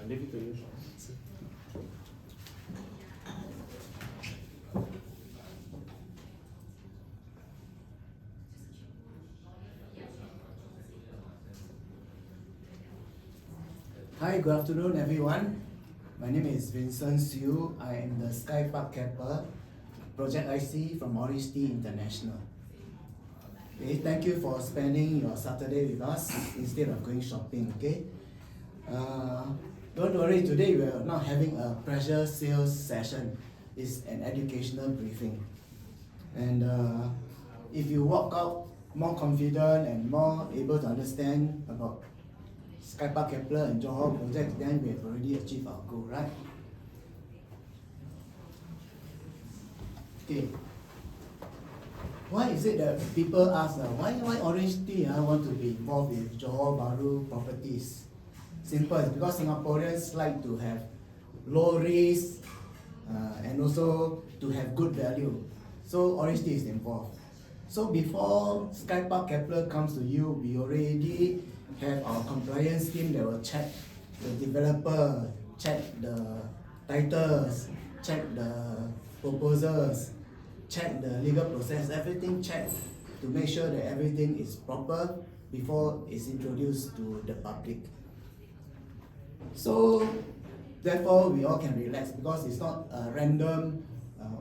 leave it to you. Hi, good afternoon everyone. My name is Vincent Siu. I am the SkyPark Kepler Project IC from Orange Tea International. Okay, thank you for spending your Saturday with us instead of going shopping. Okay, don't worry, today we are not having a pressure sales session. It's an educational briefing. And if you walk out more confident and more able to understand about SkyPark Kepler and Johor project, then we have already achieved our goal, right? Okay. Why is it that people ask, why Orange Tea want to be involved with Johor Bahru properties? Simple, it's because Singaporeans like to have low risk and also to have good value. So Orange Tea is involved. So before SkyPark Kepler comes to you, we already have our compliance team that will check the developer, check the titles, check the proposals, check the legal process, everything checked to make sure that everything is proper before it's introduced to the public. So therefore we all can relax because it's not a random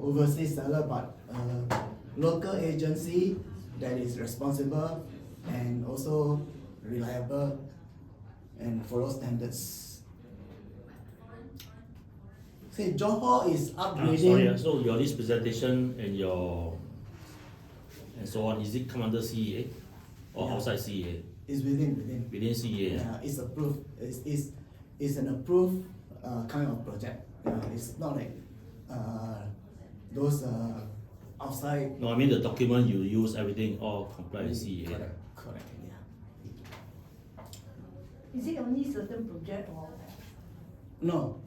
overseas seller but a local agency that is responsible and also reliable and follow standards. See, Johor is upgrading. So your this presentation and your and so on, is it come under CEA or outside CEA? It's within. Within CEA. Yeah, it's approved. It's an approved kind of project. It's not like those outside. No, I mean the document you use, everything all comply with CEA. Correct. Yeah. Is it only certain project or? No,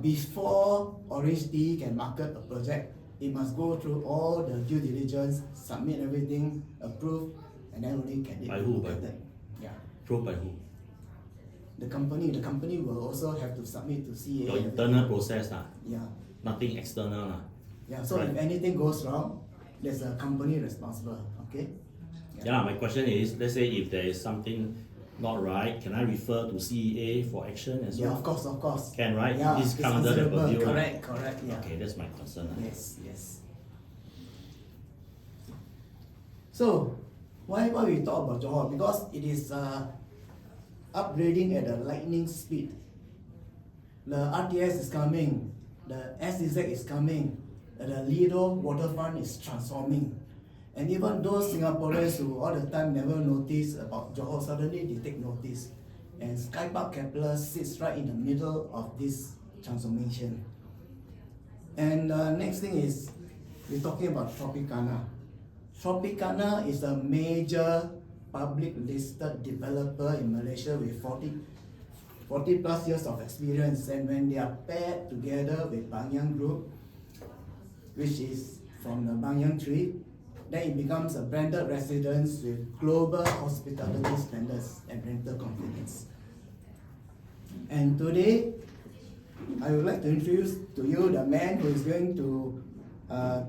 before Orange Tea can market a project, it must go through all the due diligence, submit everything, approve, and then only can it By be who? marketed. Yeah. Approved by who? The company will also have to submit to CA. Your internal process Yeah. nothing external Yeah. So right. If anything goes wrong, there's a company responsible. Okay. Yeah, my question is, let's say if there is something not right, can I refer to CEA for action as well? Yeah, of course. Can, right? Yeah, This it's come under the considerable. purview. Correct. Yeah. Okay, that's my concern. Yes. So, why we talk about Johor? Because it is upgrading at a lightning speed. The RTS is coming, the SEZ is coming, the Lido waterfront is transforming. And even those Singaporeans who all the time never notice about Johor, suddenly they take notice. And SkyPark Kepler sits right in the middle of this transformation. And next thing is, we're talking about Tropicana. Tropicana is a major public listed developer in Malaysia with 40 plus years of experience, and when they are paired together with Bangyang Group, which is from the Bangyang tree, then it becomes a branded residence with global hospitality standards and rental confidence. And today, I would like to introduce to you the man who is going to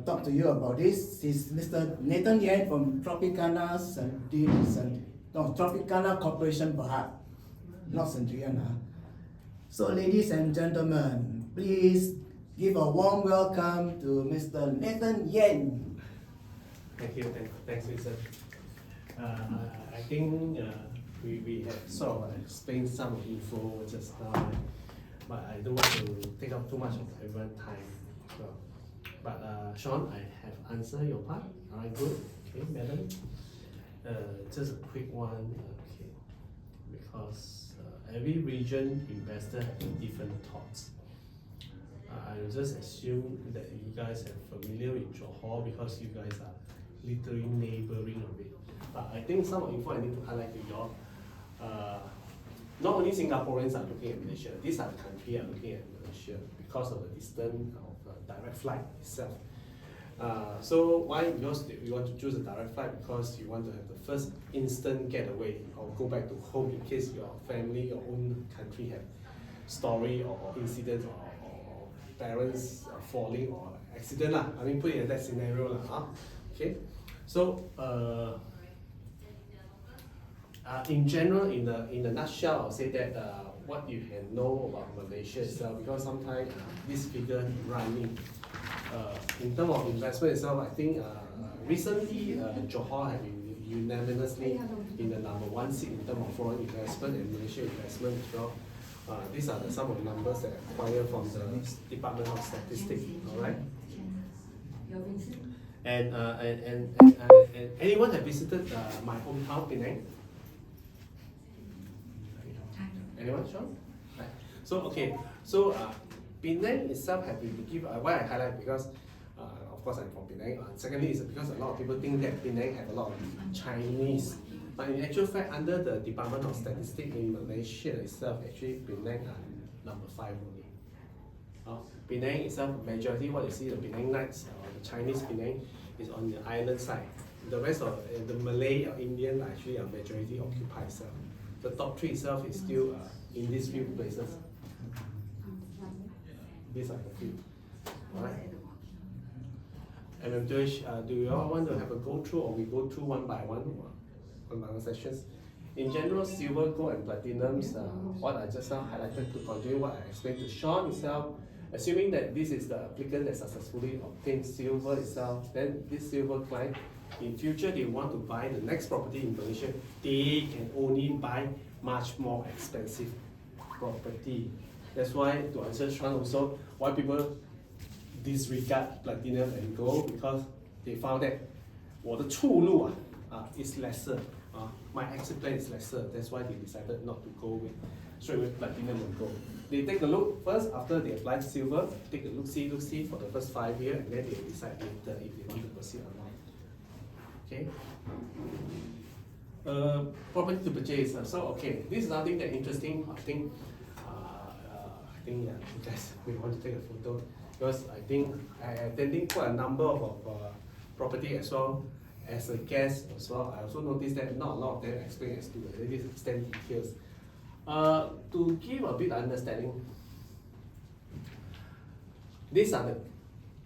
talk to you about this. He's Mr. Nathan Yan from Tropicana Corporation Berhad, not Sendirian. So ladies and gentlemen, please give a warm welcome to Mr. Nathan Yan. Thank you. Thanks, Vincent. I think we have sort of explained some info just now, but I don't want to take up too much of everyone's time. So, but Sean, I have answered your part. Alright, good. Okay, madam. Just a quick one. Okay, because every region investor has different thoughts. I will just assume that you guys are familiar with Johor because you guys are literally neighboring of it. But I think some info I need to highlight to you all. Not only Singaporeans are looking at Malaysia, these are the country are looking at Malaysia because of the distance of direct flight itself. So why? Because you want to choose a direct flight because you want to have the first instant getaway or go back to home in case your family, your own country have story or incident or parents falling or accident lah. I mean, put it in that scenario lah. Okay, so in general, in a nutshell, I'll say that what you can know about Malaysia itself, because sometimes this figure running in terms of investment itself, I think recently Johor have been unanimously in the #1 seat in terms of foreign investment and Malaysia investment as well. These are some of the numbers that acquired from the Department of Statistics. All right. And anyone have visited my hometown, Penang? Anyone, sure? Right. So okay, so Penang itself have been give why I highlight because of course I'm from Penang. Secondly, is because a lot of people think that Penang have a lot of Chinese, but in actual fact, under the Department of Statistics in Malaysia itself, actually Penang are #5 only. Penang itself, majority what you see the Penang Knights or the Chinese Penang is on the island side. The rest of the Malay or Indian are actually a majority occupied itself. The top 3 itself is still in these few places. These are the few. Alright. And do you all want to have a go through, or we go through one by one sessions? In general, silver, gold, and platinums, what I just now highlighted to continue what I explained to Sean itself. Assuming that this is the applicant that successfully obtained silver itself, then this silver client, in future they want to buy the next property in Malaysia, they can only buy much more expensive property. That's why, to answer Sean also, why people disregard platinum and gold, because they found that 我的出路 is lesser. My exit plan is lesser. That's why they decided not to go with straight with platinum and gold. They take a look first after they apply silver, take a look see for the first 5 years, and then they decide later if they want to proceed or not. Okay. Property to purchase. So okay, this is something that interesting. I think you guys may want to take a photo, because I think I attending quite a number of property as well as a guest as well. I also noticed that not a lot of them explain as to this extent details. To give a bit understanding, these are the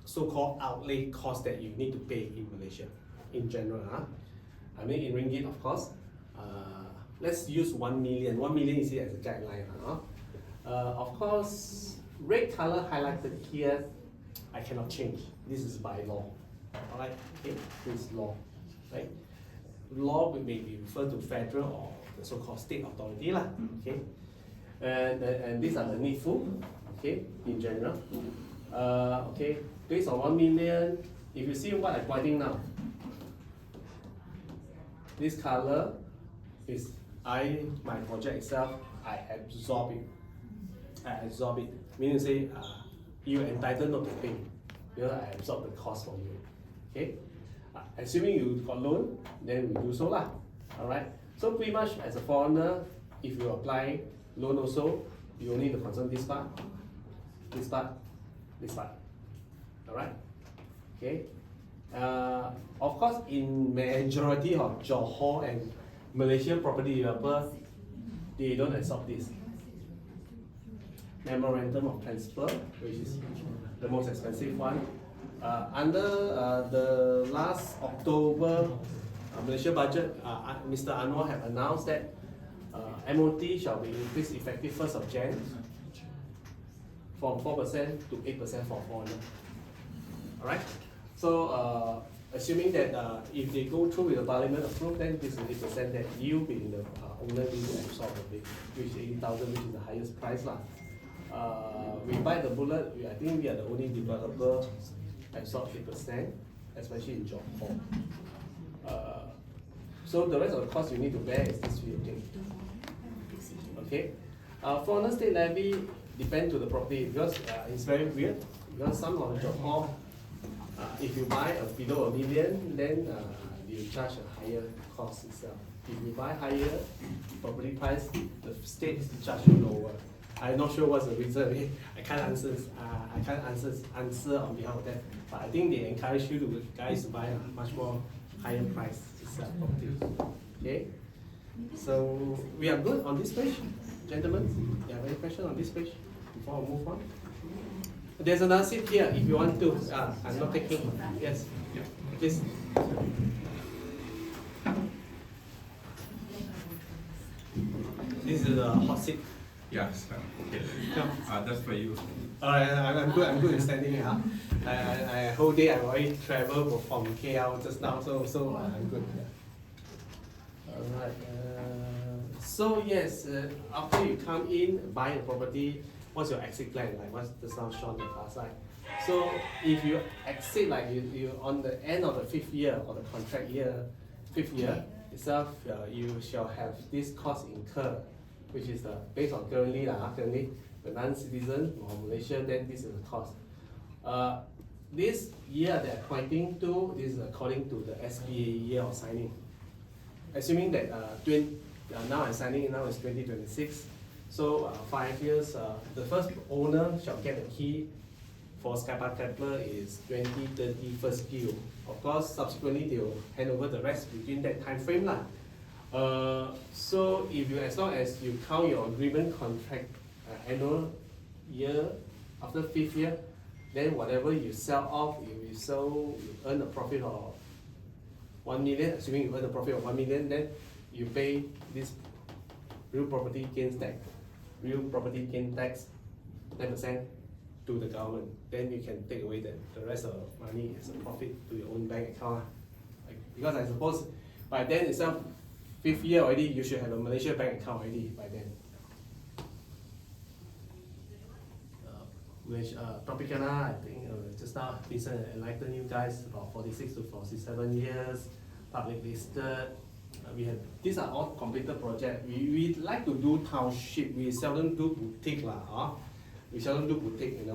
so-called outlay costs that you need to pay in Malaysia in general. I mean in ringgit, of course. Let's use 1 million. 1 million is here as a guideline. Of course, red color highlighted here, I cannot change. This is by law. Alright, okay, this is law. Right? Law may be referred to federal or the so-called state authority lah. Okay, and these are the needful. Okay, in general. Okay, based on 1 million. If you see what I'm pointing now, this color is my project itself. I absorb it. Meaning to say you're entitled not to pay, because I absorb the cost for you. Okay, assuming you got loan, then we do so lah. All right. So pretty much as a foreigner, if you apply loan also, you only need to concern this part, this part, this part. All right. Okay. Of course, in majority of Johor and Malaysian property developers, they don't absorb this. Memorandum of transfer, which is the most expensive one. Under the last October Malaysia budget, Mr. Anwar have announced that MOT shall be increased effective 1st of Jan from 4% to 8% for foreigner. Alright? So assuming that if they go through with the parliament approved, then this is 8% that you being the owner need to absorb a bit, which is 80,000, which is the highest price lah. We buy the bullet, I think we are the only developer absorb 8%, especially in Johor. So the rest of the cost you need to bear is this few things. Okay. Foreigner state levy depend to the property, because it's very weird. Because some of Johor, if you buy below $1 million, then you charge a higher cost itself. If you buy higher property price, the state charge you lower. I'm not sure what's the reason. I can't answer. Answer on behalf of that. But I think they encourage you to guys to buy a much more higher price property. Okay. So we are good on this page. Gentlemen, you have any question on this page before we move on? There's another seat here if you want to. I'm not taking. Yes. Please. This is a hot seat. Yes, okay. Come. That's for you. Alright, I'm good. I'm good in standing here. I whole day I've already traveled from KL just now, so I'm good. Alright. So yes, after you come in, buy a property, what's your exit plan? Like what's the sound shown on the far side? So if you exit like you on the end of the 5th year or the contract year, 5th year itself, you shall have this cost incurred, which is based on currently the non-citizen or Malaysia, then this is the cost. This year they're pointing to, this is according to the SPA year of signing. Assuming that now I'm signing, now it's 2026, so 5 years, the first owner shall get the key for SkyPark Kepler is 2030 first due. Of course, subsequently they will hand over the rest within that time frame. So if you, as long as you count your agreement contract annual year after 5th year, then whatever you sell off, you earn a profit of 1 million, assuming you earn a profit of 1 million, then you pay this real property gains tax, 10% to the government. Then you can take away the rest of the money as a profit to your own bank account. Because I suppose by then itself, 5th year already, you should have a Malaysia bank account already by then. Which Tropicana, I think just now Vincent enlightened you guys about 46 to 47 years, public listed. We have, these are all completed projects. We like to do township. We seldom do boutique We seldom do boutique,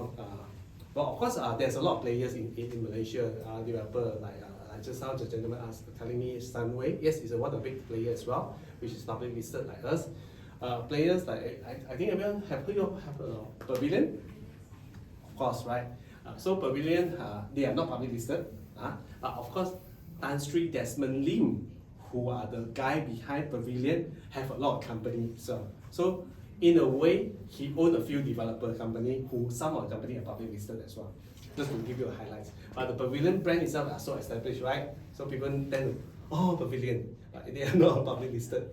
But of course, there's a lot of players in Malaysia. Developer like just now the gentleman telling me Sunway. Yes, it's one of the big players as well, which is public listed like us. Players like I think everyone have Pavilion. Of course, right? So Pavilion, they are not public listed. Of course, Tan Sri Desmond Lim, who are the guy behind Pavilion, have a lot of companies. So in a way, he owns a few developer company who some of the company are public listed as well. Just to give you a highlight. But the Pavilion brand itself are so established, right? So people tend to, Pavilion. They are not public listed.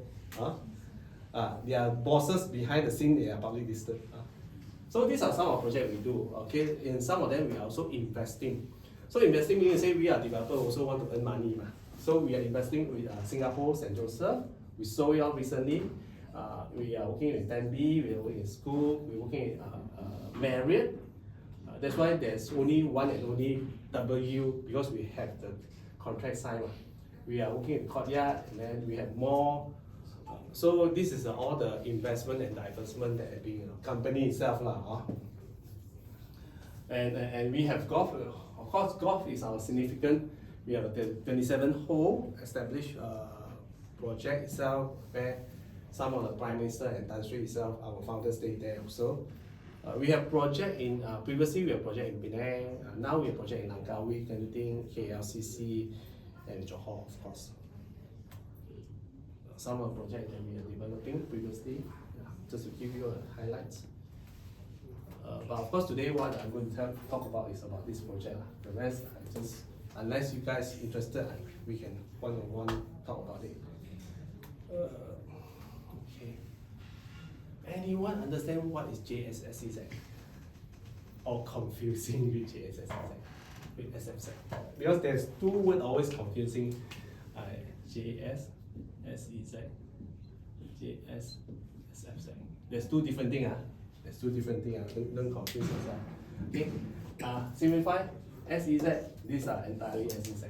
They are bosses behind the scene, they are public listed. So these are some of the projects we do. Okay, in some of them we are also investing. So investing means say we are developer also want to earn money. So we are investing with Singapore, St. Joseph. We sold it off recently. We are working with 10B, we are working in school, we're working with Marriott. That's why there's only one and only W, because we have the contract signed. We are working with Courtyard, and then we have more. So this is all the investment and divestment that are being company itself. And we have golf. Of course, golf is our significant. We have a 27-hole established project itself, where some of the Prime Minister and Tan Sri itself, our founders, stay there also. We have project in, previously we have project in Penang, now we have project in Langkawi, Genting, KLCC, and Johor, of course. Some of the projects that we are developing previously, just to give you a highlight. But of course today what I'm going to talk about is about this project. The rest, unless you guys are interested, we can one-on-one talk about it. Okay. Anyone understand what is JSSZ? Or confusing with JSSZ? With SFZ? Because there's two words always confusing. JSSZ, JSSZ. There's two different things. There's two different things. Don't confuse yourself. Okay. Simplify. SEZ. These are entirely SEZ.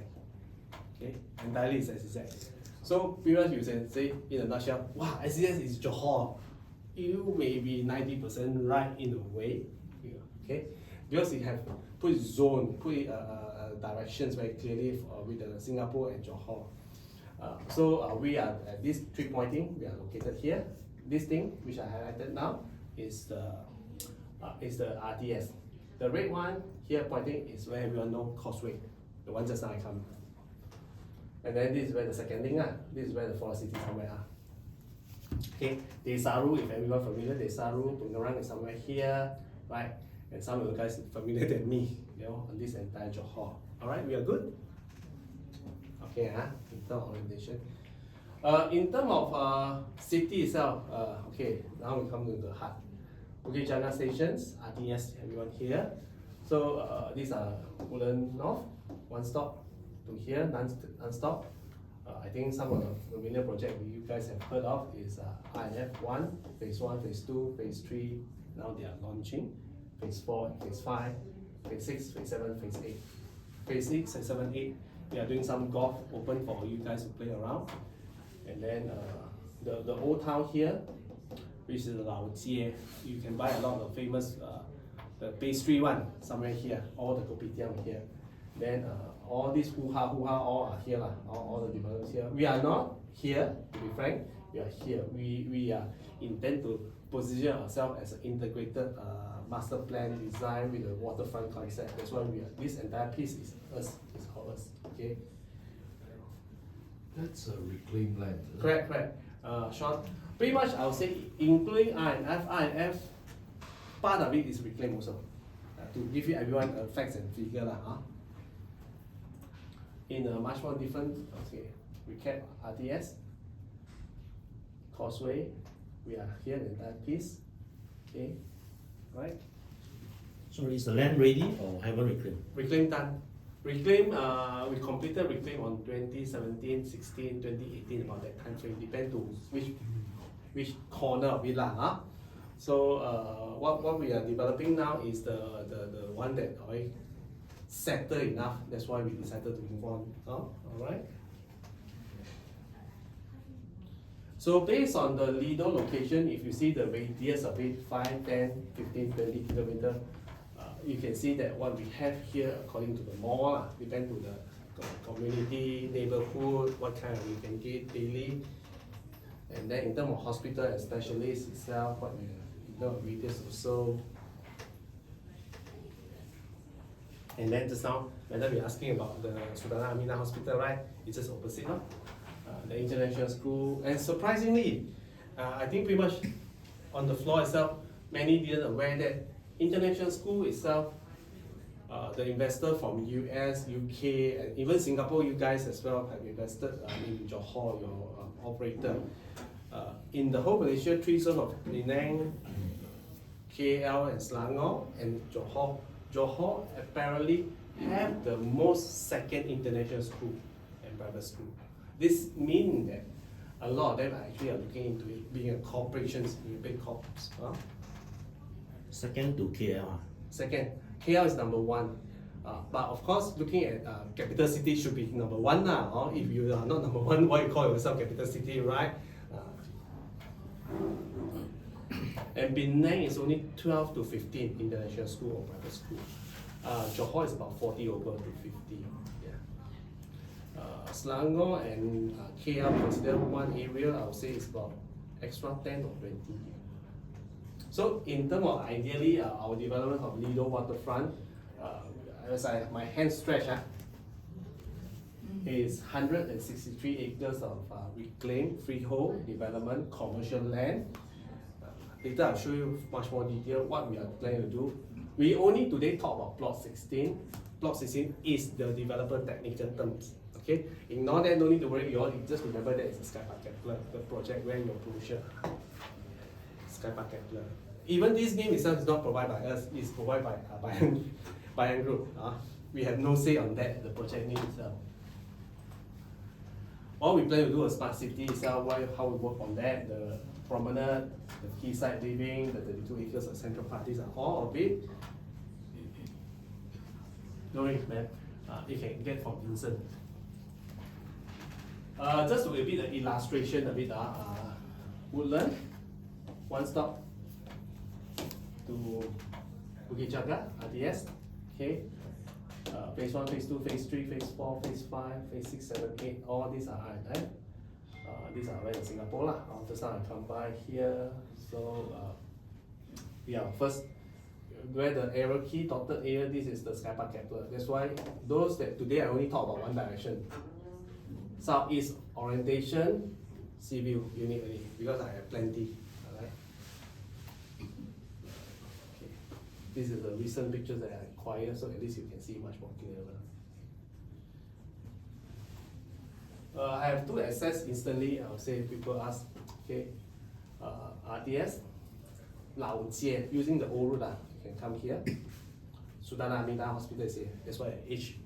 Okay. Entirely is SEZ. So previous you say in a nutshell, wow, SEZ is Johor. You may be 90% right in a way. Okay. Because you have put zone, put directions very clearly with the Singapore and Johor. So we are at this 3 pointing. We are located here. This thing which I highlighted now is the RTS. The red one here pointing is where everyone know Causeway, the one just now I come. And then this is where the second thing this is where the Forest City somewhere Okay, Desaru, if everyone familiar, Desaru, Pengerang is somewhere here, right? And some of you guys familiar than me, you know, on this entire Johor. Alright, we are good? Okay, in terms of orientation. In terms of city itself, okay, now we come to the heart. Bukit Jaga stations, RTS, everyone here. So these are Woodland North, one stop to here, non-stop. I think some of the familiar project you guys have heard of is INF 1, phase 1, phase 2, phase 3, now they are launching. Phase 4, phase 5, phase 6, phase 7, phase 8. Phase 6, phase 7, 8, we are doing some golf open for you guys to play around. And then the old town here, which is Lao Jie, you can buy a lot of famous the pastry one somewhere here, all the kopitiam here. Then all these hoo-ha all are here, all the developers here. We are not here, to be frank, we are here. We are intend to position ourselves as an integrated master plan design with a waterfront concept. That's why we are, this entire piece is us, is ours, okay? That's a reclaimed land. Isn't it? Correct. Sean, pretty much I would say including INF, part of it is reclaimed also. To give you everyone facts and figure in a much more different, okay, recap RTS, Causeway, we are here the entire piece, okay, right? So is the land ready or haven't reclaimed? Reclaim done. Reclaim, we completed reclaim on 2017, 16, 2018, about that time frame, depend to which corner of it lah. So what we are developing now is the one that already settled enough. That's why we decided to move on. Alright. So based on the Lido location, if you see the radius of it, 5, 10, 15, 20 kilometers, you can see that what we have here according to the mall, depend to the community, neighborhood, what kind of we can get daily. And then in terms of hospital and specialists itself, what we radius also. And then just now, Madam, we're asking about the Sultanah Aminah Hospital, right? It's just opposite, the international school. And surprisingly, I think pretty much on the floor itself, many didn't aware that international school itself, the investor from US, UK, and even Singapore, you guys as well have invested in Johor, your operator. In the whole Malaysia, 3 zones of Penang, KL and Selangor, and Johor. Johor apparently have the most second international school and private school. This means that a lot of them actually are looking into it, being a corporations, being big corps. Second to KL. Second, KL is number 1. But of course, looking at capital city should be number 1 now. If you are not number 1, why you call yourself capital city, right? And Penang is only 12 to 15 international school or private school. Johor is about 40 over to 50. Yeah. Selangor and KL consider one area, I would say it's about extra 10 or 20. So in terms of ideally our development of Lido waterfront, as I have my hand stretched, is 163 acres of reclaimed freehold development commercial land. Later I'll show you much more detail what we are planning to do. We only today talk about plot 16. Plot 16 is the developer technical terms. Okay, ignore that, no need to worry. You all just remember that it's a SkyPark Kepler, the project where your pollution. SkyPark Kepler. Even this name itself is not provided by us, it's provided by Bayan Group. We have no say on that, the project name itself. What we plan to do a smart city itself, how we work on that, the promenade, the quayside living, the 32 acres of central park, these are all of it. Don't worry, man. You can get from Vincent. Just to a bit the illustration a bit, Woodland, one stop to Bukit Jaga, RTS, okay. Phase 1, phase 2, phase 3, phase 4, phase 5, phase 6, 7, 8, all these are INF. These are right in Singapore lah. Just now I come by here, so yeah, first where the arrow key dotted area, this is the SkyPark Kepler. That's why those that today I only talk about one direction. Southeast orientation, sea view unit only because I have plenty. Alright. Okay. This is the recent pictures that I acquired, so at least you can see much more clearer. I have two access instantly. I would say people ask, okay, RTS, Lao Jie, using the old route, you can come here. Sultan Aminah Hospital is here. That's why H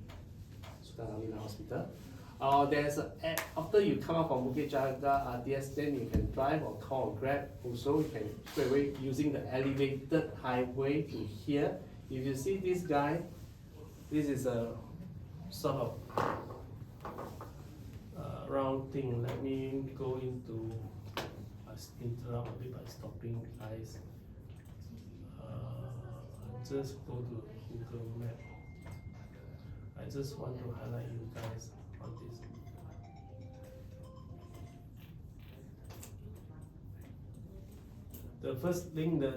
Sultan Aminah Hospital. There's after you come out from Bukit Jaga RTS, then you can drive or call or Grab. Also, you can straight away using the elevated highway to here. If you see this guy, this is a sort of round thing. Let me go into. I interrupt a bit by stopping guys. Just go to Google Map. I just want to highlight you guys on this. The first thing, the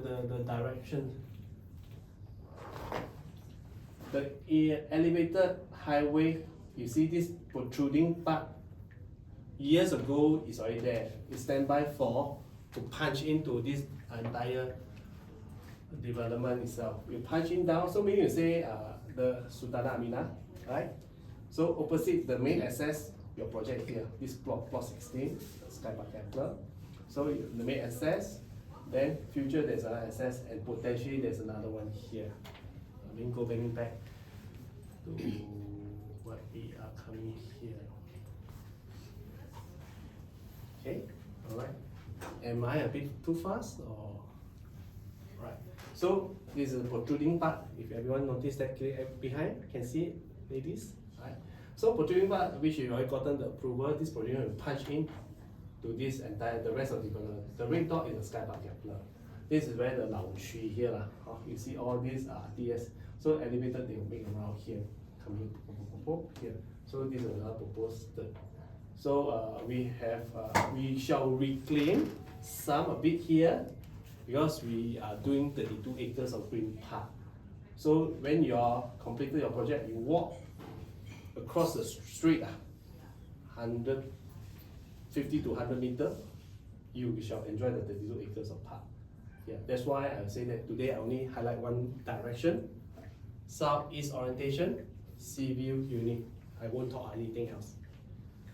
direction. The elevated highway, you see this protruding part, years ago it's already there. It's standby for to punch into this entire development itself. You punch in down, so meaning you say the Sultan Aminah, right? So opposite the main access, your project here, this plot 16, SkyPark Kepler. So the main access, then future there's another access, and potentially there's another one here. I mean, going back to what we are coming here. Okay, all right. Am I a bit too fast or? Right. So this is the protruding part. If everyone notice that behind, can see it, ladies. Right. So protruding part, which you already gotten the approval, this protruding will punch in to this entire, the rest of the development. The red dot is the SkyPark Kepler. This is where the Lao Qu here lah. You see all these are DS. So elevated they will make around here, coming here. So this is another proposed. So we we shall reclaim some a bit here because we are doing 32 acres of green park. So when you are completed your project, you walk across the street, 150 to 100 meters, you shall enjoy the 32 acres of park. Yeah, that's why I say that today I only highlight one direction, southeast orientation, sea view unit. I won't talk anything else.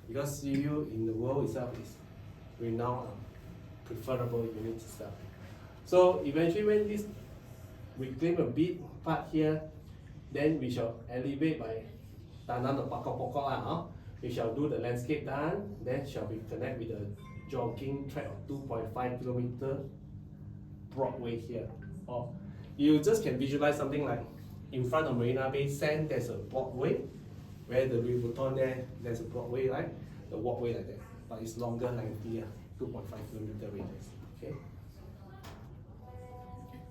Because sea view in the world itself is renowned preferable unit itself. So eventually when this reclaim a bit part here, then we shall elevate by tanam the pokok. We shall do the landscape done, then shall be connect with the jogging track of 2.5 kilometer Broadway here. Or you just can visualize something like in front of Marina Bay Sand, there's a Broadway, where the Louis Vuitton there's a Broadway, right? The walkway like that, but it's longer, lengthier, 2.5 kilometer radius. Okay.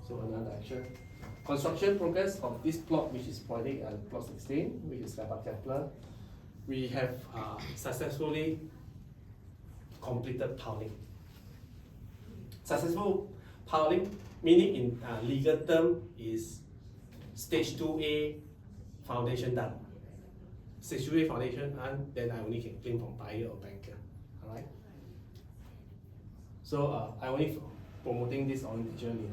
So another direction. Construction progress of this plot, which is pointing at plot 16, which is SkyPark Kepler. We have successfully completed piling. Successful piling, meaning in legal term is stage 2A foundation done. Stage 2A foundation, and then I only can claim from buyer or banker. Alright. So I only promoting this on the journey.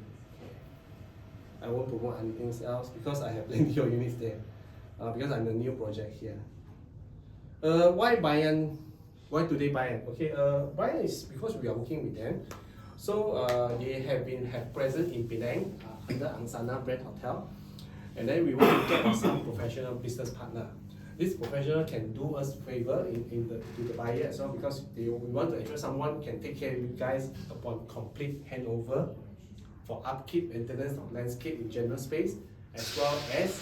I won't promote anything else because I have plenty of units there. Because I'm the new project here. Why Bayan? Why today Bayan? Okay, Bayan is because we are working with them. So they have present in Penang under Angsana Brand Hotel, and then we want to get some professional business partner. This professional can do us favor to the buyer as well because we want to ensure someone can take care of you guys upon complete handover for upkeep, maintenance of landscape in general space, as well as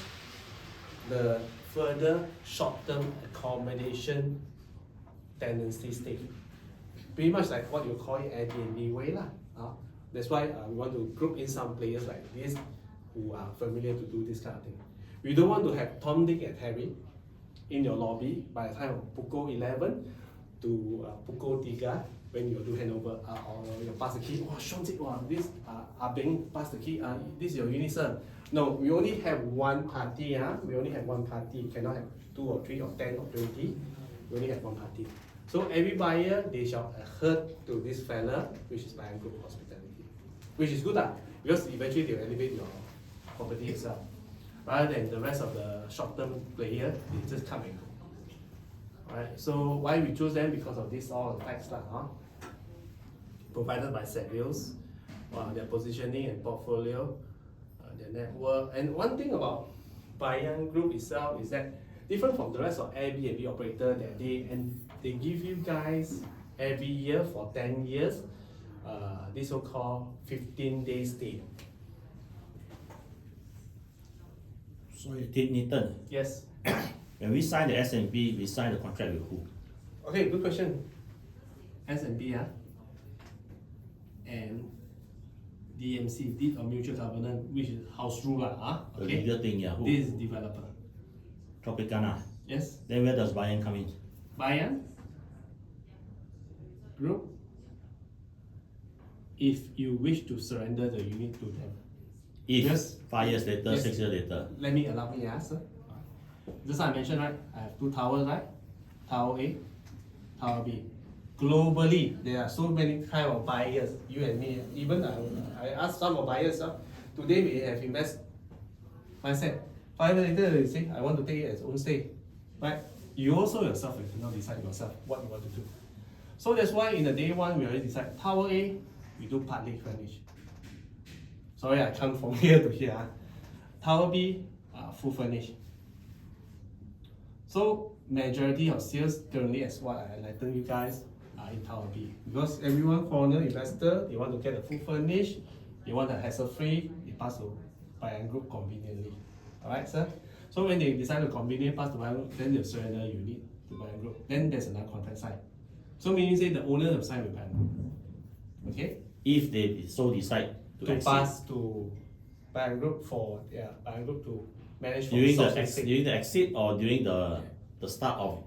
the further short-term accommodation tenancy stay. Pretty much like what you call it Airbnb way lah. That's why we want to group in some players like this who are familiar to do this kind of thing. We don't want to have Tom, Dick and Harry in your lobby by the time of Pukul 11 to Pukul 3 when you do handover or you pass the key. Oh, Shonzik, this Abeng pass the key. This is your unit, sir. No, we only have one party. We only have one party. Cannot have 2 or 3 or 10 or 20. We only have one party. So every buyer, they shall adhere to this fella, which is Bayern Group Hospitality, which is good because eventually they will elevate your property itself, rather than the rest of the short-term player, they just come and go. Alright, so why we choose them? Because of this all the facts provided by Savills, their positioning and portfolio, their network. And one thing about Bayern Group itself is that different from the rest of Airbnb operator, that they give you guys every year for 10 years this so-called 15-day stay. So Nathan, Yes. when we sign the S&P, we sign the contract with who? Okay, good question. S&P and DMC, Deed of Mutual Covenant, which is house rule The okay. legal thing, yeah. Who? This is developer. Tropicana. Yes. Then where does Bayern come in? Bayern Group, if you wish to surrender the unit to them. If Yes. 5 years later, Yes. 6 years later. Let me allow me sir. Just I mentioned, right? I have two towers, right? Tower A, Tower B. Globally, there are so many kind of buyers, you and me. Even I asked some of buyers, today we have invest. I said, 5 years later, they say, I want to take it as own stay. Right? You also yourself, you cannot decide yourself what you want to do. So that's why in the day one, we already decide, Tower A, we do partly furnished. Sorry, I come from here to here. Tower B, full furnished. So majority of sales currently, as what I enlightened you guys, are in Tower B. Because everyone, foreigner investor, they want to get a full furnished, they want a hassle-free, they pass to Bayern Group conveniently. Alright, sir? So when they decide to conveniently pass to Bayern Group, then they'll surrender unit to Bayern Group. Then there's another contract signed. So meaning say the owner will sign with Bayern Group. Okay? If they so decide to exit. Pass to Bayern Group for Bayern Group to manage for During source the, exit. during the exit or during the start of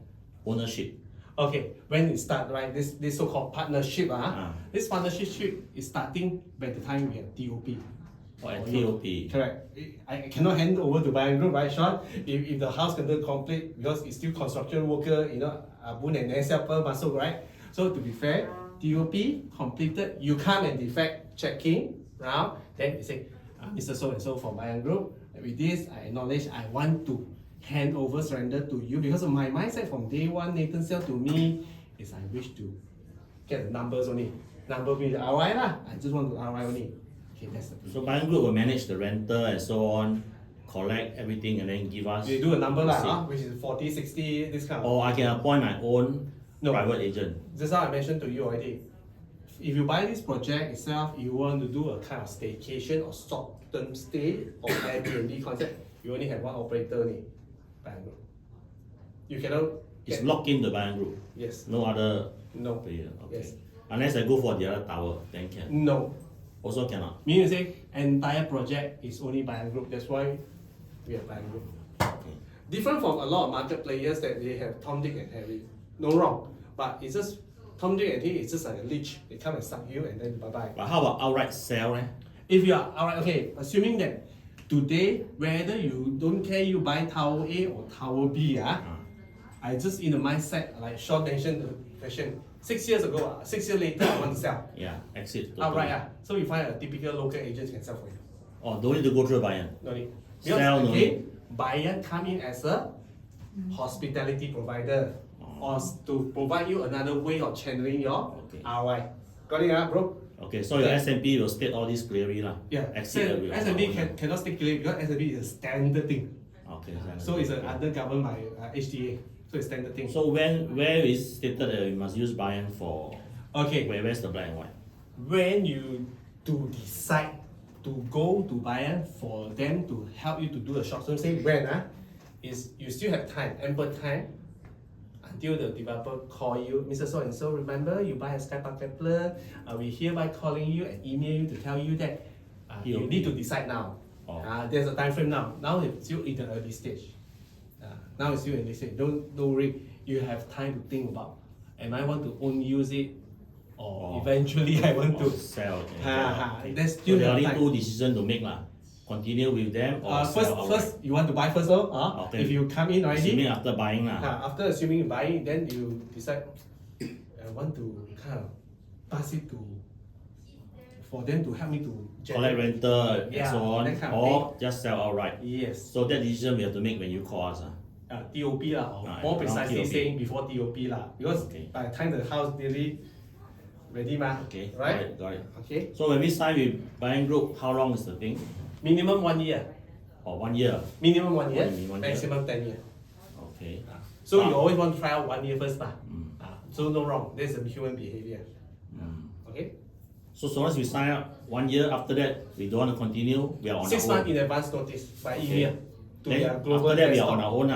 ownership? Okay, when it start, right, this so-called partnership, this partnership is starting by the time we have TOP. Or at TOP? Correct. I cannot hand over to Bayern Group, right, Sean? If the house cannot complete, because it's still construction worker, Boon and Nesa per masuk, right? So to be fair, TOP completed, you come and defect checking, now, then you say, Mr. So-and-so from Bayern Group, with this, I acknowledge I want to hand over, surrender to you, because of my mindset from day one, Nathan sell to me, is I wish to get the numbers only. Number with the ROI I just want to ROI only. Okay, that's the thing. So Bayern Group will manage the rental and so on, collect everything and then give us. You do a number receipt. which is 40, 60, this kind of. Or I can appoint my own No. private agent. Just how I mentioned to you already. If you buy this project itself, you want to do a kind of staycation or short-term stay or Airbnb concept, you only have one operator only, Bayern Group. You cannot. It's locked in the Bayern Group. Yes. No other No. player. Okay. Yes. Unless I go for the other tower, then can. No. Also cannot. Meaning to say, entire project is only Bayern Group. That's why we have Bayern Group. Okay. Different from a lot of market players that they have Tom, Dick, and Harry. No wrong, but it's just Tom, Dick, and Harry. It's just like a leech. They come and suck you, and then bye bye. But how about outright sell? If you are alright, okay, assuming that today, whether you don't care you buy Tower A or Tower B, I just in the mindset, like Sean mentioned the question, 6 years ago, 6 years later, I want to sell. Yeah, exit. Totally. Outright, so you find a typical local agent can sell for you. Oh, don't need to go through Bayern. No need. Sell, Because no again, Bayern come in as a hospitality provider or to provide you another way of channeling your Okay. ROI. Got it, bro? Okay, so your S&P will state all this clearly lah. Yeah. Exit will- S&P cannot stick clearly because S&P is a standard thing. Okay. So it's under governed by HTA. So it's standard thing. So where is stated that we must use Bayern for? Okay. Where's the black and white? When you do decide to go to Bayern for them to help you to do a short term stay, when is you still have time, ample time, until the developer call you, Mr. So and so, remember you buy a SkyPark Kepler, we hereby calling you and email you to tell you that you need to decide now. Oh. There's a time frame now. Now it's still in the early stage. Now it's still in this stage. Don't worry. You have time to think about, am I want to own use it, or eventually I want to sell. Okay. Okay. There's So still there are only time. two decisions to make lah. Continue with them or sell outright. First you want to buy first, Okay. if you come in already, Assuming after buying lah. after assuming you buy it, then you decide want to kind of pass it to, for them to help me to Collect rental and Yeah, so on, that kind of or just sell outright. Yes. So that decision we have to make when you call us. TOP lah, or Ah, more around precisely TOP. saying before TOP lah, because Okay. by the time the house nearly ready mah, Okay, right? got it. Okay, So when we sign with buying group, how long is the thing? minimum 1 year, Or 1 year? minimum 1 year, Minimum 1 year. maximum 10 years. Okay. So you always want to try out 1 year first lah. Mm. So no wrong, that's a human behavior. Mm. Okay, So long as we sign up 1 year, after that we don't want to continue, we are on 6 our months own. in advance notice by Okay. email to Then their global after that we are desktop. on our own.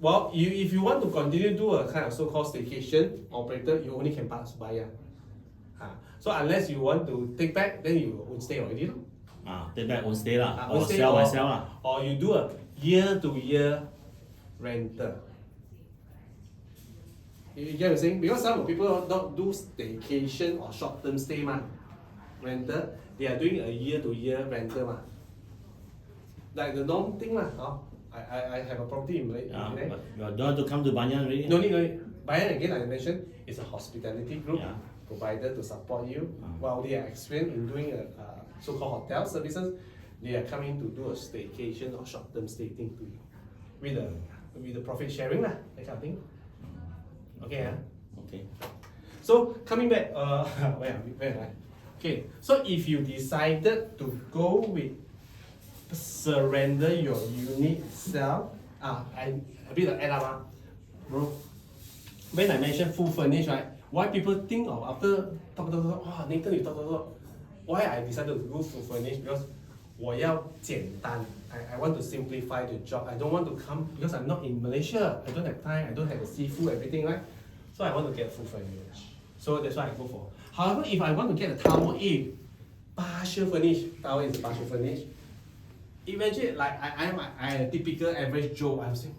Well, if you want to continue do a kind of so-called staycation operator, you only can pass buyer. So unless you want to take back, then you won't stay already. Take back own stay lah, or Own stay sell or- myself lah. Or you do a year-to-year rental. You get what I'm saying? Because some people don't do staycation or short-term stay rental, they are doing a year-to-year rental like the norm thing I have a property in Malaysia. But you don't have to come to Banyan already. No need. Bayern again, I mentioned, is a hospitality group Yeah. provider to support you. While they are experienced in doing a so-called hotel services, they are coming to do a staycation or short-term stay thing to you with the profit sharing that kind of thing. Okay, Okay. So coming back, where am I? Okay, so if you decided to go with surrender your unit itself, I a bit of add up, bro. When I mentioned full furnished, right? Why people think of after talk, Nathan you talk, why I decided to go full furnished? Because 我要简单. I want to simplify the job. I don't want to come because I'm not in Malaysia. I don't have time. I don't have the seafood, everything, right? So I want to get full furnished. So that's why I go for. However, if I want to get a tower A, partial furnished, tower is partial furnished. Imagine like I'm a typical average Joe. I'm saying,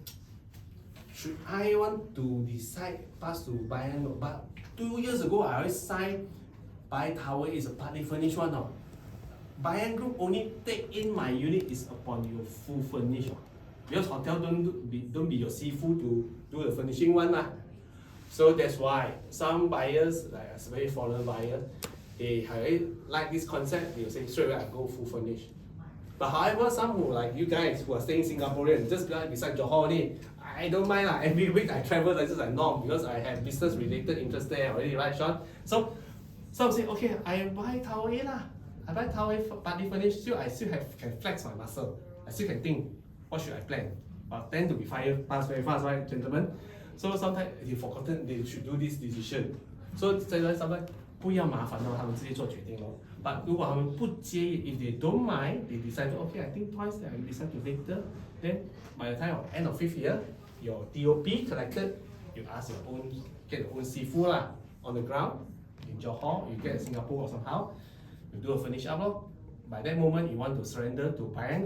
should I want to decide pass to buy and not? But 2 years ago I already signed buy tower is a partly furnished one now. Buy group only take in my unit is upon your full furnish. Because hotel don't be your seafood to do the furnishing one lah. So that's why some buyers, like especially foreign buyers, they like this concept, they'll say straight away I go full furnish. But however, some who like you guys who are staying Singaporean, just beside Johor only, I don't mind lah. Every week I travel like just like norm because I have business related interest there already, right, Sean? So some say, okay, I buy tower A lah. I buy tower A partly furnished, still I still can flex my muscle. I still can think, what should I plan? But tend to be pass very fast, right, gentlemen? So sometimes they forgotten they should do this decision. So sometimes 不要麻烦咯，他们自己做决定咯。But 如果他们不介意 if they don't mind, they decide, okay, I think twice, I decide to later. Then by the time of end of 5th year, your DOP collected, you ask your own, get your own seafood lah on the ground in Johor, you get Singapore or somehow, you do a finish up lor. By that moment, you want to surrender to Bayern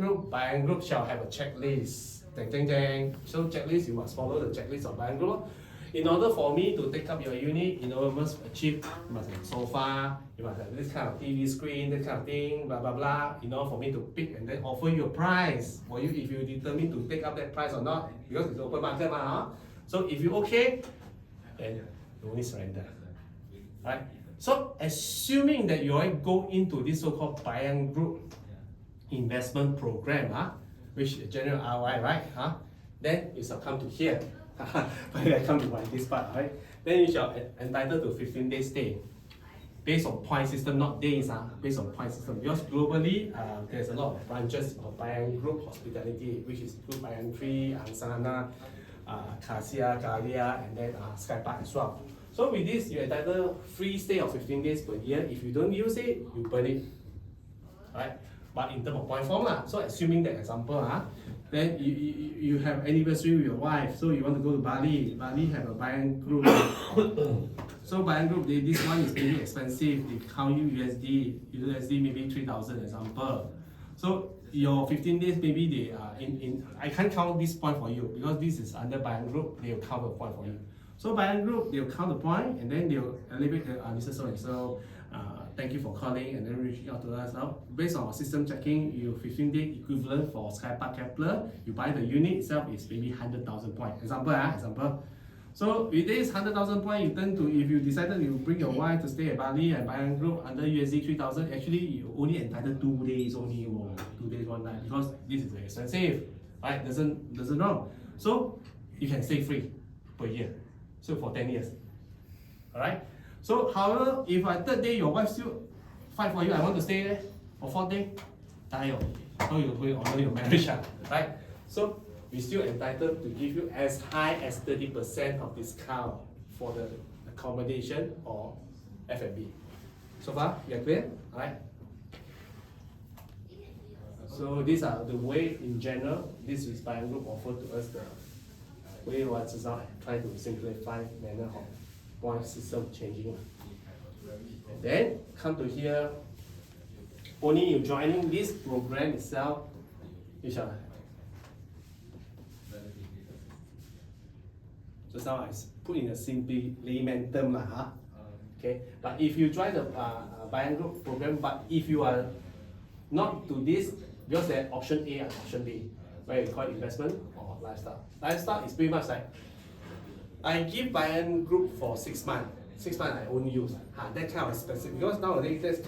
Group shall have a checklist. Ding, ding, ding. So checklist, you must follow the checklist of Bayern Group. In order for me to take up your unit, in order must achieve, you must have sofa, you must have this kind of TV screen, this kind of thing, blah blah blah. In order for me to pick and then offer you a price, for you if you determine to take up that price or not, because it's open market So if you okay, then you only surrender. Right? So assuming that you already go into this so-called Bayern Group investment program, which is general ROI, right? Then you succumb to here. When I come to this part, right? Then you shall entitled to 15 days stay. Based on point system, not days, based on point system. Because globally, there's a lot of branches of Bayern Group Hospitality, which is Group Bayern 3, Angsana, Kasia, Galia, and then SkyPark as well. So with this, you entitled free stay of 15 days per year. If you don't use it, you burn it. Right? But in terms of point form, so assuming that example, then you have anniversary with your wife, so you want to go to Bali. Bali have a Bayern Group. So Bayern Group, this one is maybe expensive. They count you USD maybe 3,000 example. So your 15 days maybe they are I can't count this point for you because this is under Bayern Group. They will count the point for you. So Bayern Group, they'll count the point and then they'll elevate the Mr. So and so. Thank you for calling and then reaching out to us now. Based on our system checking, your 15-day equivalent for SkyPark Kepler, you buy the unit itself is maybe 100,000 points. Example. So with this 100,000 point, you turn to, if you decided you bring your wife to stay at Bali and buy a group under USD 3,000, actually you only entitled 2 days only, or 2 days 1 night, because this is very expensive, right? Doesn't wrong. So you can stay free per year, so for 10 years. All right. So however, if at third day your wife still fight for you, I want to stay there for 4th day, die. How you going to honor your marriage, right? So we still entitled to give you as high as 30% of discount for the accommodation or F&B. So far, we are clear? Alright? So these are the way in general, this is by group offered to us the way what is not try to simplify manner of point system changing. And then come to here, only you joining this program itself, which are just now I put in a simply layman term lah, huh? Okay. But if you join the buy group program, but if you are not to this, because there option A and option B, where you call it investment or lifestyle. Lifestyle is pretty much like I give buy group for 6 months. 6 months I only use. That kind of specific, because nowadays there's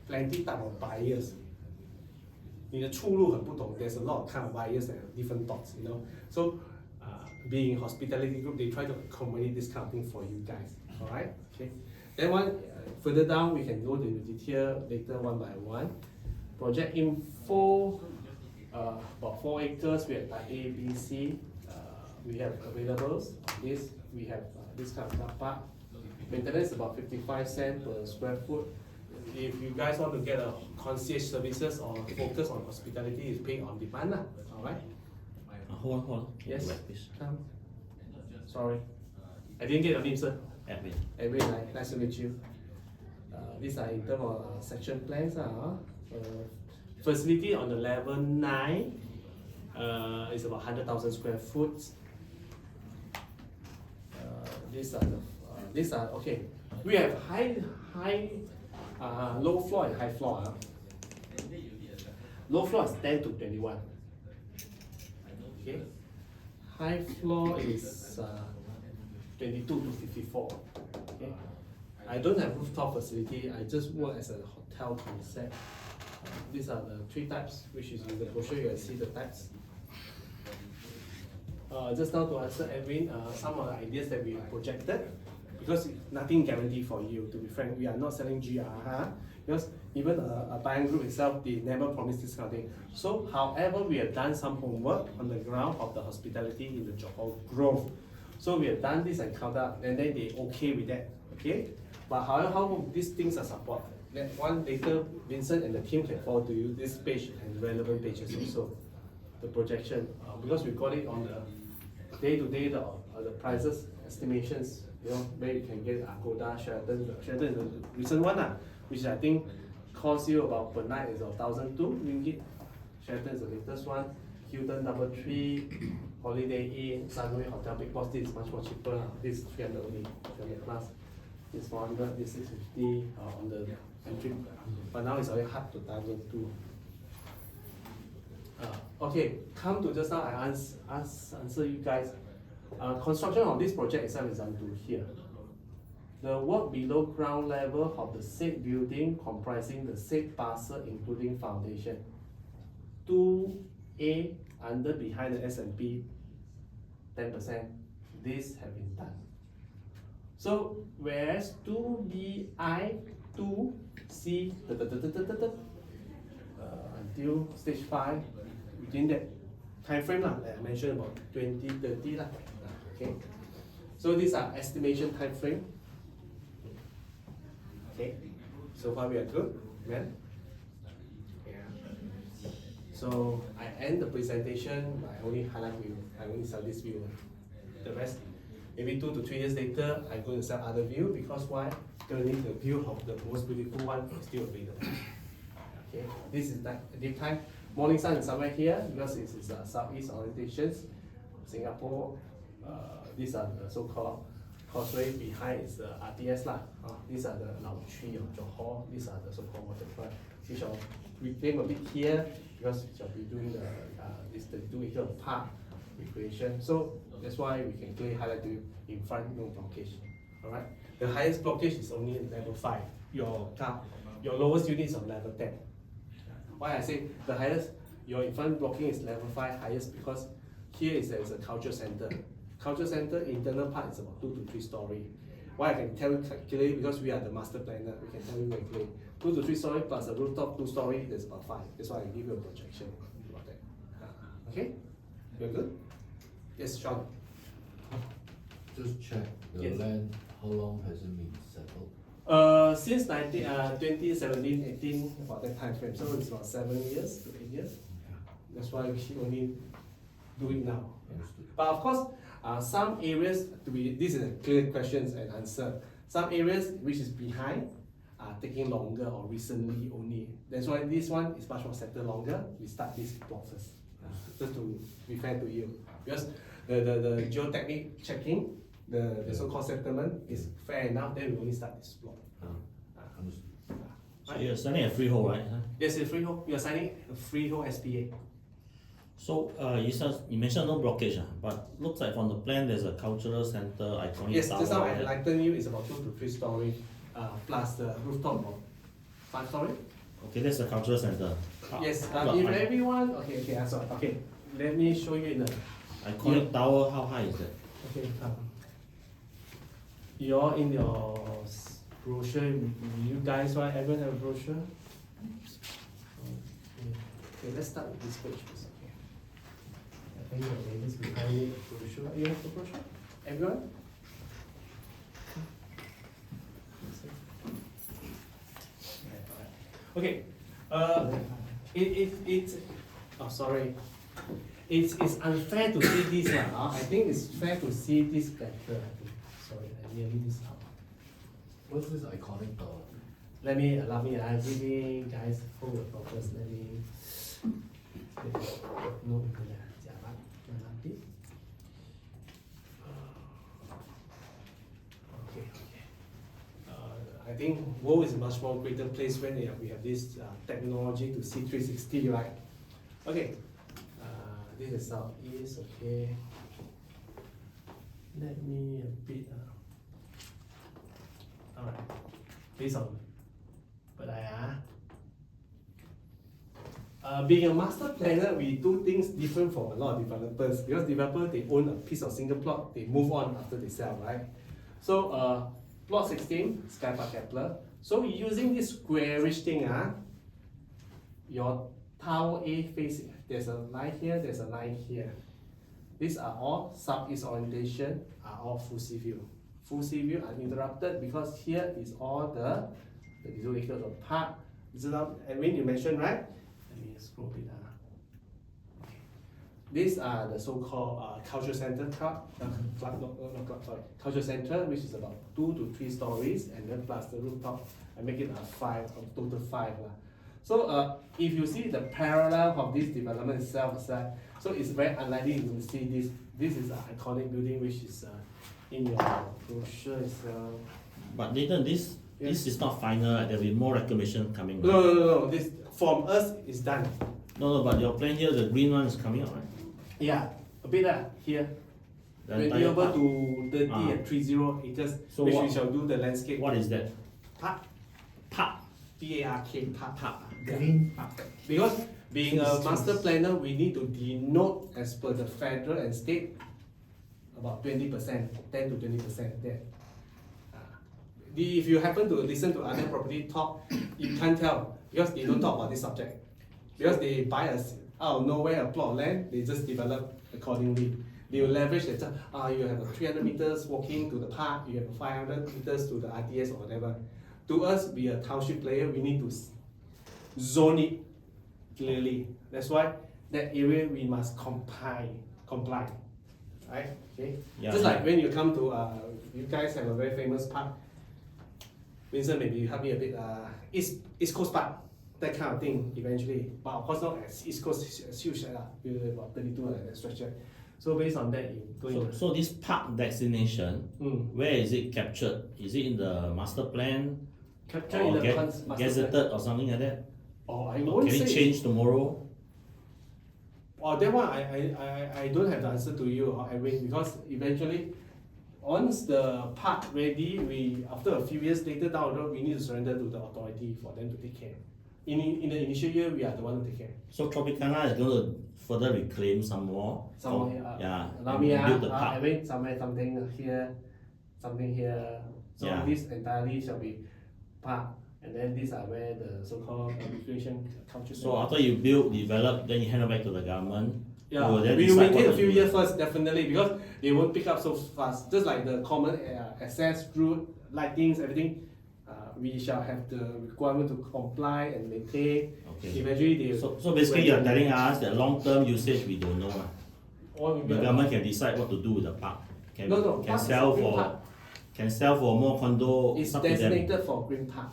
plenty type of buyers. 你的出路很不同. There's a lot of kind of buyers that have different thoughts, you know. So being hospitality group, they try to accommodate this kind of thing for you guys. Alright? Okay. Then further down, we can go to the detail later one by one. Project info, about 4 acres, we have A, B, C. We have availables. This, we have this kind of car park. Maintenance about 55 cents per square foot. If you guys want to get a concierge services or focus on hospitality, is paying on demand. Alright? Hold on. Yes. Wait, please. Come. Sorry. I didn't get your name, sir. Edwin. Edwin, nice to meet you. These are in terms of section plans. Facility on the level 9 is about 100,000 square foot. These are okay. We have low floor and high floor. Low floor is 10 to 21. Okay. High floor is 22 to 54. Okay. I don't have rooftop facility. I just work as a hotel concept. These are the 3 types, which is in the brochure. You can see the types. Just now to answer Edwin, some of the ideas that we projected, because nothing guaranteed for you. To be frank, we are not selling GR. Because even a buying group itself, they never promise this kind of thing. So, however, we have done some homework on the ground of the hospitality in the Johor Grove. So we have done this and counted, and then they okay with that. Okay. But however, how these things are supported. Then one later, Vincent and the team can forward to you this page and relevant pages also. The projection, because we got it on the day-to-day, the prices estimations. You know, where you can get Agoda, Sheraton. Sheraton is the recent one, which I think costs you about per night is 1,002 ringgit. Sheraton is the latest one. Hilton #3, Holiday Inn, Sunway Hotel Big Boss. This is much more cheaper. This is 300 only, 300 plus. This 400, this 650 on the entry. But now it's already hard to 1,002. Okay, come to just now I answer you guys. Construction of this project itself is done to here. The work below ground level of the said building comprising the said parcel including foundation. 2A under behind the S&P 10%. This have been done. So whereas 2BI, 2C, until stage 5, within that time frame that I mentioned about 2030 okay. So these are estimation time frame. Okay. So far we are good, man. Yeah. So I end the presentation. I only highlight view. I only sell this view. The rest, maybe 2 to 3 years later, I'm going to sell other view because why? Currently the view of the most beautiful one is still available. Okay. This is daytime. Morning sun is somewhere here because it is southeast orientations. Singapore. These are the so-called causeway. Behind is the RTS lah. These are the Lao Chui of Johor. These are the so-called waterfront. We shall reclaim a bit here because we shall be doing this 32-acre park. recreation. So that's why we can clearly highlight to you in front no blockage. Alright. The highest blockage is only level 5. Your lowest unit is on level 10. Why I say the highest, your in front blocking is level 5 highest because here is there's a culture center. Culture center internal part is about 2 to 3 story. Why I can tell you clearly because we are the master planner, we can tell you very clearly. 2 to 3 story plus a rooftop 2 story, that's about 5. That's why I give you a projection about that. Okay? You're good? Yes, Sean. Just check the Yes. land, how long has it been settled? Since 2017, 18, about that time frame. So it's about 7 years to 8 years. That's why we only do it now. Understood. But of course, some areas this is a clear questions and answer. Some areas which is behind are taking longer or recently only. That's why this one is much more settled longer. We start this block first, just to be fair to you. Because the geotechnic checking, the so-called settlement is fair enough. Then we only start this block. Understood. So you're signing a freehold, right? Yes, it's freehold. You are signing a freehold SPA. So you mentioned no blockage, but looks like from the plan there's a cultural center, iconic Yes, tower. just now I right? enlightened you. It's about 2 to 3 story, plus the rooftop about 5 story. Okay, that's the cultural center. Yes, But if everyone, okay, I'm sorry. Okay, let me show you in the. iconic tower, how high is that? Okay, you're in your brochure. You guys, right? Everyone have a brochure. Okay, let's start with this page first. Okay. I think your ladies behind me the brochure. You have the brochure? Everyone? Okay. It's sorry. It's unfair to see this one. I think it's fair to see this better. I think. Sorry, I nearly this out. What's this iconic tower? Let me allow me. Give me guys hold the focus. Let me. No, okay. I think world is a much more greater place when we have this technology to see 360, right? Okay. This is southeast. Okay. Let me a bit. All right. Based on, but being a master planner, we do things different from a lot of developers because developers they own a piece of single plot, they move on after they sell, right? So plot 16, SkyPark Kepler. So using this squarish thing, your tower A facing, there's a line here, there's a line here. These are all southeast orientation, are all full sea view. Full sea view uninterrupted because here is all the visual acres of park. And when you mentioned, right? Let me scroll a bit. Okay. These are the so-called culture center culture center, which is about 2 to 3 stories, and then plus the rooftop, and make it a total 5. So if you see the parallel of this development itself, so it's very unlikely you will see this. This is an iconic building which is in your brochure itself. But Nathan, this is not final, right? There'll be more reclamation coming. Right? No. This from us is done. No, but your plan here, the green one is coming out, right? Yeah, a bit here. The 20 entire over park. to 30 and 30 acres, So which what- we shall do the landscape. What is that? Park. Park. P-A-R-K, park. Green. Because being a master planner, we need to denote as per the federal and state about 20%, 10 to 20% there. If you happen to listen to other property talk, you can't tell because they don't talk about this subject. Because they buy us out of nowhere a plot of land, they just develop accordingly. They will leverage that, you have a 300 meters walking to the park, you have a 500 meters to the RTS or whatever. To us, be a township player, we need to zone it clearly. That's why that area we must comply, right? Okay. Yeah, Just yeah. like when you come to, you guys have a very famous park. Vincent, maybe you help me a bit. East Coast Park, that kind of thing eventually, but of course not as East Coast as huge about 32 like that structure. So based on that, you go in. So this park destination, where is it captured? Is it in the master plan? Capture or in the master gazetted plan. or something like that? Or I Or won't can say it change tomorrow? Oh, that one I don't have the answer to you, Edwin, because eventually, once the park ready, we after a few years later down the road, we need to surrender to the authority for them to take care. In the initial year, we are the one to take care. So Tropicana is going to further reclaim some more. Somewhere, yeah, allow and me, build the park. Edwin, somewhere something here, something here. So Yeah. this entirely shall be park, and then these are where the so-called recreation culture. So after you build, develop, then you hand it back to the government. Yeah, who will then we will decide maintain what a to few do. years first, definitely, because they won't pick up so fast. Just like the common access, route, lightings, everything, we shall have the requirement to comply and maintain. Okay. Eventually, they. So basically, you are telling us that long-term usage we don't know. Or maybe The government can decide what to do with the park. Can, No, can park is sell a green for park. can sell for more condo. It's up to them. designated for green park.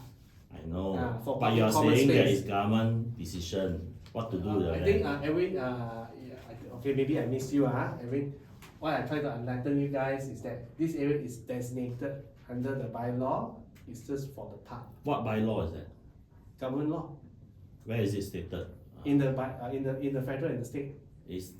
I know, For but you are common saying that space. it's government decision what to do with the I land. think Edwin, okay, maybe I missed you, Edwin. What I try to enlighten you guys is that this area is designated under the bylaw. It's just for the park, What bylaw is that? government law. Where is it stated? In the federal and the state. It's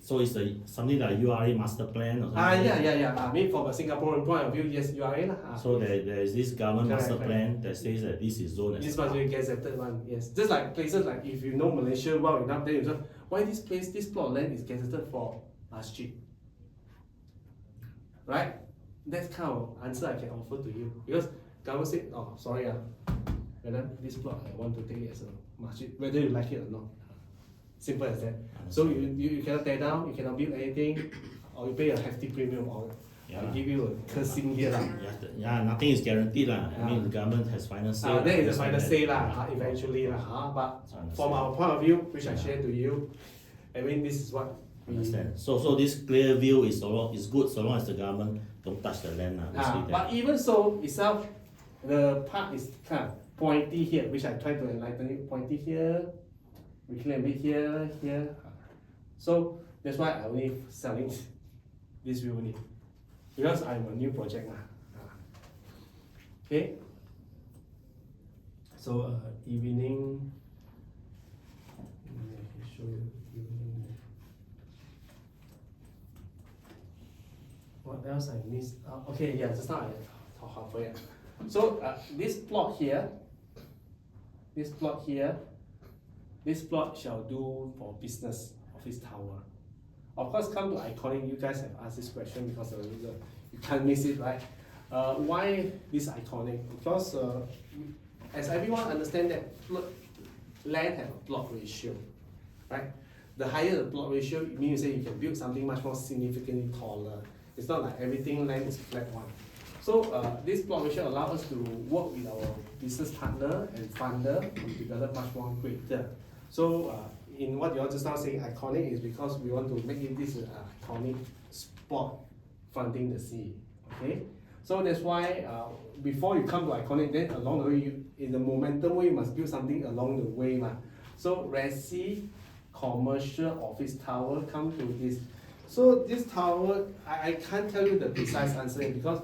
something like URA master plan or something. Yeah. I mean, from a Singaporean point of view, yes, you are in. So there is this government Correct, master correct. plan that says that this is zone as This a must park. be gazetted one, yes. Just like places like if you know Malaysia well enough, then you say, why this place, this plot of land is gazetted for masjid? Right? That's kind of answer I can offer to you. Because government said, oh, sorry, whether this plot I want to take it as a masjid, whether you like it or not. Simple as that. So you cannot tear down, you cannot build anything, or you pay a hefty premium, or Yeah. I give you a cursing here. Yeah, nothing is guaranteed lah. I mean, the government has final say. That is the final say Yeah. eventually but Understand. from our point of view, which I share to you, I mean this is what we Understand. So this clear view is good so long as the government don't touch the land lah. Basically but even so itself, the park is kind of pointy here, which I try to enlighten you. Pointy here, we clear a bit here. So that's why I only selling this view only. Because I'm a new project Okay. So evening. I can show you evening. What else I missed? Okay, yeah, just now I talk halfway. So this plot here, this plot shall do for business office tower. Of course, come to iconic, you guys have asked this question because you can't miss it, right? Why this iconic? Because as everyone understands that land have a plot ratio, right? The higher the plot ratio, it means you can build something much more significantly taller. It's not like everything land is flat one. So this plot ratio allows us to work with our business partner and funder to develop much more greater. So in what you all just now saying iconic is because we want to make it this iconic spot fronting the sea. Okay, so that's why before you come to iconic, then along the way, in the momentum way, you must build something along the way, So resi commercial office tower come to this. So this tower, I can't tell you the precise answer because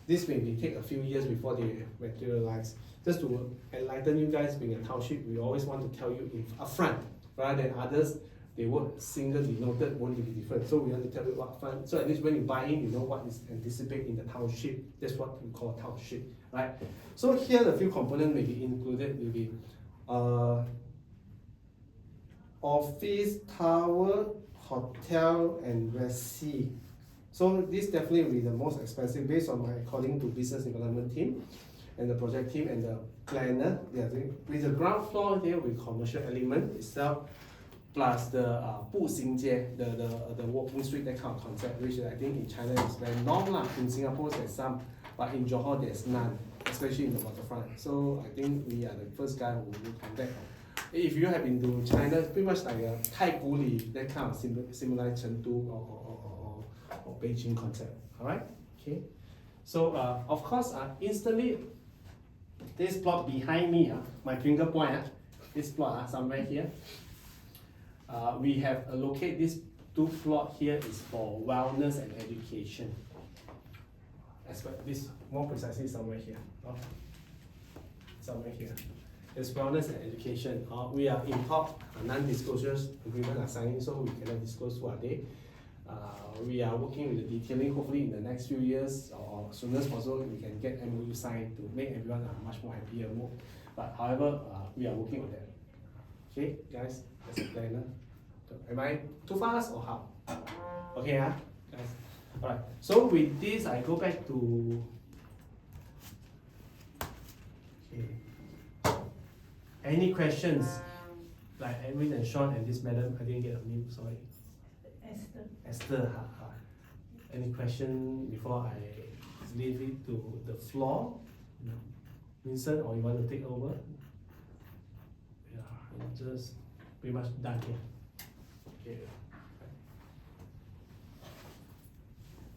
this may take a few years before they materialize. Just to enlighten you guys, being a township, we always want to tell you in upfront, rather than others, they work single denoted, won't be different. So we want to tell you upfront. So at least when you buy in, you know what is anticipated in the township. That's what we call a township, right? So here the few components may be included, will be office, tower, hotel, and resi. So this definitely will be the most expensive based on my according to business development team and the project team and the planner. They are doing with the ground floor there with commercial element itself, plus the 步行街, the walking street, that kind of concept, which I think in China is very normal. In Singapore there's some, but in Johor there's none, especially in the waterfront. So I think we are the first guy who will contact. If you have been to China, it's pretty much like a Taikuli, that kind of similar Chengdu or Beijing concept. Alright? Okay. So of course instantly this plot behind me, my finger point, this plot somewhere here. We have allocated this 2 plot here is for wellness and education. This more precisely somewhere here. Somewhere here. It's wellness and education. We are in talk, non-disclosures agreement are signing, so we cannot disclose who are they. We are working with the detailing. Hopefully, in the next few years or as soon as possible, we can get MOU signed to make everyone much more happier. But however, we are working on that. Okay, guys, that's the plan. Am I too fast or how? Okay, guys. Alright. So with this, I go back to. Okay. Any questions? Like Edwin and Sean and this madam, I didn't get a name. Sorry. Esther. Esther, any question before I leave it to the floor? No. Vincent, or you want to take over? Yeah, I'm just pretty much done here. Okay.